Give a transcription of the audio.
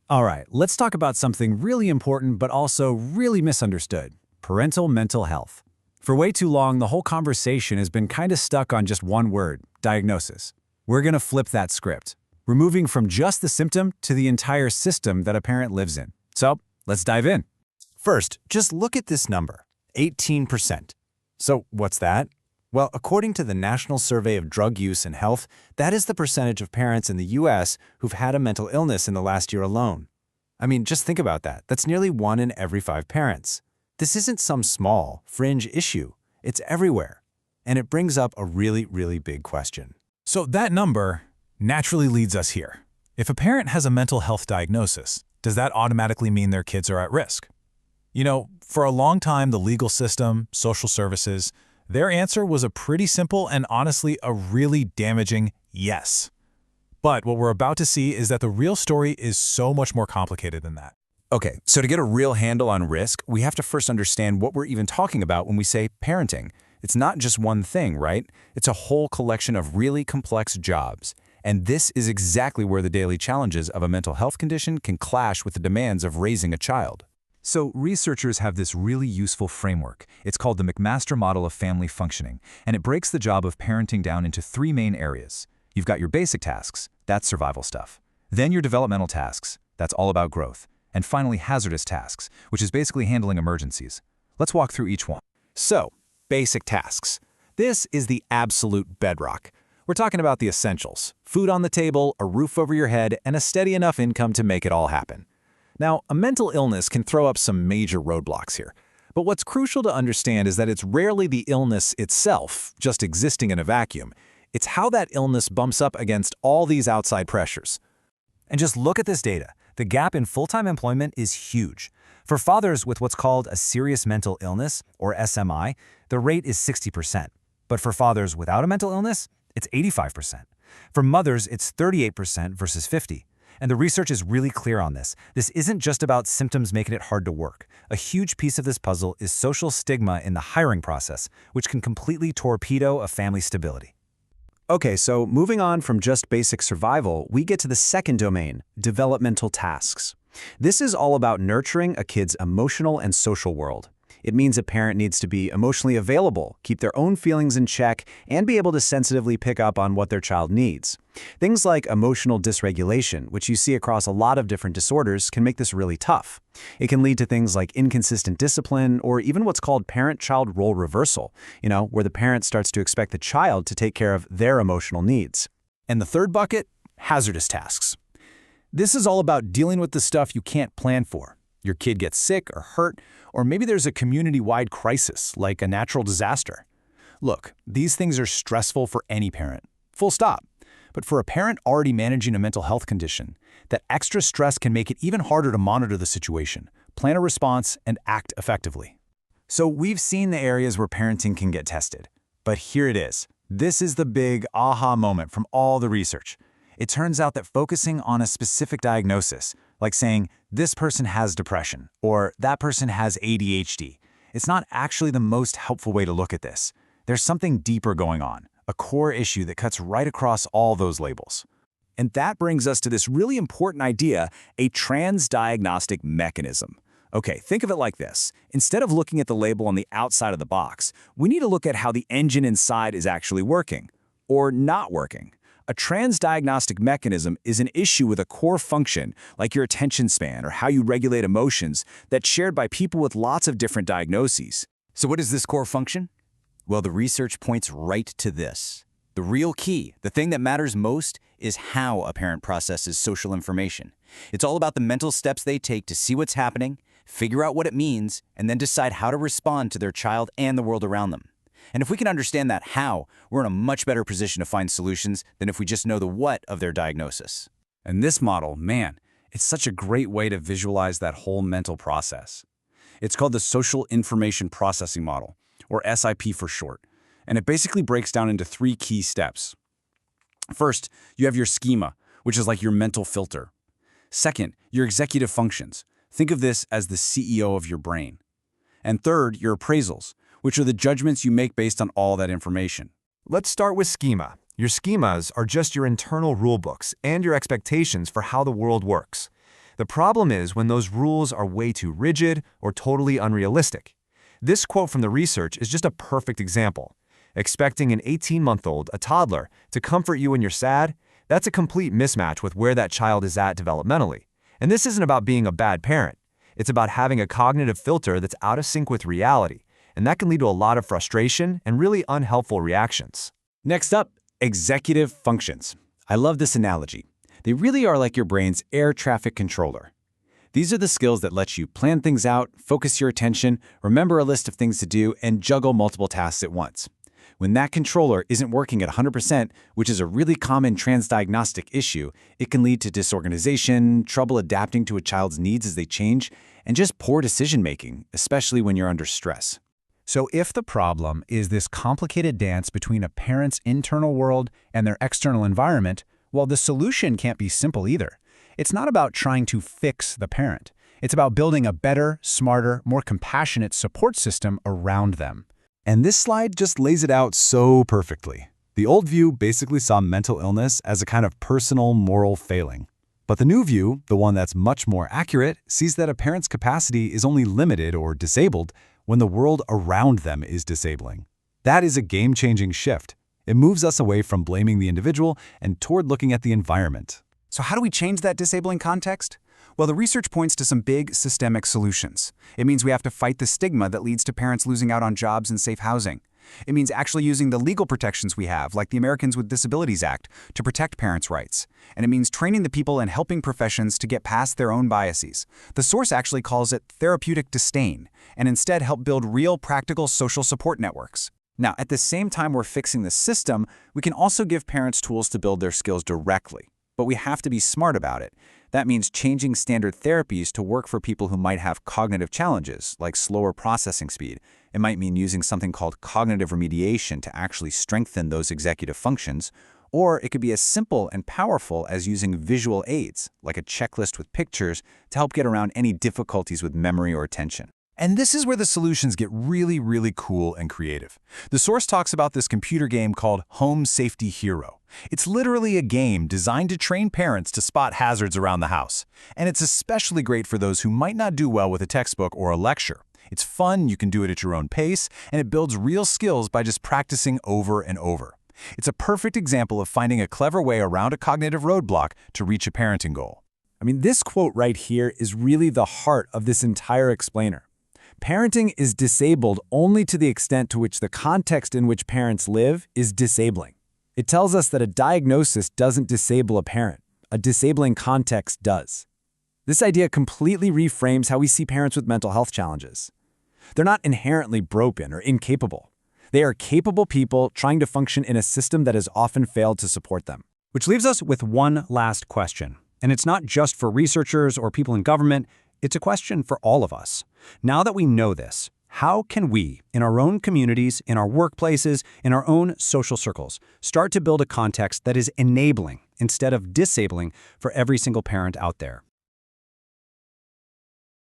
All right, let's talk about something really important but also really misunderstood: parental mental health. For way too long, the whole conversation has been kind of stuck on just one word: diagnosis. We're going to flip that script, removing from just the symptom to the entire system that a parent lives in. So, let's dive in. First, just look at this number, 18%. So what's that? Well, according to the National Survey of Drug Use and Health, that is the percentage of parents in the U.S. who've had a mental illness in the last year alone. I mean, just think about that. That's nearly 1 in every 5 parents. This isn't some small, fringe issue. It's everywhere. And it brings up a really, really big question. So that number naturally leads us here. If a parent has a mental health diagnosis, does that automatically mean their kids are at risk? You know, for a long time, the legal system, social services, their answer was a pretty simple and honestly a really damaging yes. But what we're about to see is that the real story is so much more complicated than that. Okay, so to get a real handle on risk, we have to first understand what we're even talking about when we say parenting. It's not just one thing, right? It's a whole collection of really complex jobs. And this is exactly where the daily challenges of a mental health condition can clash with the demands of raising a child. So researchers have this really useful framework. It's called the McMaster Model of Family Functioning, and it breaks the job of parenting down into 3 main areas. You've got your basic tasks, that's survival stuff. Then your developmental tasks, that's all about growth. And finally, hazardous tasks, which is basically handling emergencies. Let's walk through each one. So, basic tasks. This is the absolute bedrock. We're talking about the essentials: food on the table, a roof over your head, and a steady enough income to make it all happen. Now, a mental illness can throw up some major roadblocks here. But what's crucial to understand is that it's rarely the illness itself, just existing in a vacuum. It's how that illness bumps up against all these outside pressures. And just look at this data. The gap in full-time employment is huge. For fathers with what's called a serious mental illness, or SMI, the rate is 60%. But for fathers without a mental illness, it's 85%. For mothers, it's 38% versus 50%. And the research is really clear on this. This isn't just about symptoms making it hard to work. A huge piece of this puzzle is social stigma in the hiring process, which can completely torpedo a family's stability. Okay, so moving on from just basic survival, we get to the second domain: developmental tasks. This is all about nurturing a kid's emotional and social world. It means a parent needs to be emotionally available, keep their own feelings in check, and be able to sensitively pick up on what their child needs. Things like emotional dysregulation, which you see across a lot of different disorders, can make this really tough. It can lead to things like inconsistent discipline or even what's called parent-child role reversal, where the parent starts to expect the child to take care of their emotional needs. And the third bucket? Hazardous tasks. This is all about dealing with the stuff you can't plan for. Your kid gets sick or hurt, or maybe there's a community-wide crisis, like a natural disaster. Look, these things are stressful for any parent. Full stop. But for a parent already managing a mental health condition, that extra stress can make it even harder to monitor the situation, plan a response, and act effectively. So we've seen the areas where parenting can get tested. But here it is. This is the big aha moment from all the research. It turns out that focusing on a specific diagnosis, like saying, this person has depression, or that person has ADHD, it's not actually the most helpful way to look at this. There's something deeper going on, a core issue that cuts right across all those labels. And that brings us to this really important idea: a transdiagnostic mechanism. Okay, think of it like this. Instead of looking at the label on the outside of the box, we need to look at how the engine inside is actually working, or not working. A transdiagnostic mechanism is an issue with a core function, like your attention span or how you regulate emotions, that's shared by people with lots of different diagnoses. So what is this core function? Well, the research points right to this. The real key, the thing that matters most, is how a parent processes social information. It's all about the mental steps they take to see what's happening, figure out what it means, and then decide how to respond to their child and the world around them. And if we can understand that how, we're in a much better position to find solutions than if we just know the what of their diagnosis. And this model, man, it's such a great way to visualize that whole mental process. It's called the Social Information Processing Model, or SIP for short, and it basically breaks down into 3 key steps. First, you have your schema, which is like your mental filter. Second, your executive functions. Think of this as the CEO of your brain. And third, your appraisals, which are the judgments you make based on all that information. Let's start with schema. Your schemas are just your internal rule books and your expectations for how the world works. The problem is when those rules are way too rigid or totally unrealistic. This quote from the research is just a perfect example. Expecting an 18-month-old, a toddler, to comfort you when you're sad, that's a complete mismatch with where that child is at developmentally. And this isn't about being a bad parent. It's about having a cognitive filter that's out of sync with reality, and that can lead to a lot of frustration and really unhelpful reactions. Next up, executive functions. I love this analogy. They really are like your brain's air traffic controller. These are the skills that let you plan things out, focus your attention, remember a list of things to do, and juggle multiple tasks at once. When that controller isn't working at 100%, which is a really common transdiagnostic issue, it can lead to disorganization, trouble adapting to a child's needs as they change, and just poor decision-making, especially when you're under stress. So if the problem is this complicated dance between a parent's internal world and their external environment, well, the solution can't be simple either. It's not about trying to fix the parent. It's about building a better, smarter, more compassionate support system around them. And this slide just lays it out so perfectly. The old view basically saw mental illness as a kind of personal moral failing. But the new view, the one that's much more accurate, sees that a parent's capacity is only limited or disabled when the world around them is disabling. That is a game-changing shift. It moves us away from blaming the individual and toward looking at the environment. So how do we change that disabling context? Well, the research points to some big systemic solutions. It means we have to fight the stigma that leads to parents losing out on jobs and safe housing. It means actually using the legal protections we have, like the Americans with Disabilities Act, to protect parents' rights. And it means training the people and helping professions to get past their own biases. The source actually calls it therapeutic disdain, and instead help build real, practical social support networks. Now, at the same time we're fixing the system, we can also give parents tools to build their skills directly. But we have to be smart about it. That means changing standard therapies to work for people who might have cognitive challenges, like slower processing speed. It might mean using something called cognitive remediation to actually strengthen those executive functions. Or it could be as simple and powerful as using visual aids, like a checklist with pictures, to help get around any difficulties with memory or attention. And this is where the solutions get really, really cool and creative. The source talks about this computer game called Home Safety Hero. It's literally a game designed to train parents to spot hazards around the house. And it's especially great for those who might not do well with a textbook or a lecture. It's fun, you can do it at your own pace, and it builds real skills by just practicing over and over. It's a perfect example of finding a clever way around a cognitive roadblock to reach a parenting goal. I mean, this quote right here is really the heart of this entire explainer. Parenting is disabled only to the extent to which the context in which parents live is disabling. It tells us that a diagnosis doesn't disable a parent. A disabling context does. This idea completely reframes how we see parents with mental health challenges. They're not inherently broken or incapable. They are capable people trying to function in a system that has often failed to support them. Which leaves us with one last question. And it's not just for researchers or people in government. It's a question for all of us. Now that we know this, how can we, in our own communities, in our workplaces, in our own social circles, start to build a context that is enabling instead of disabling for every single parent out there?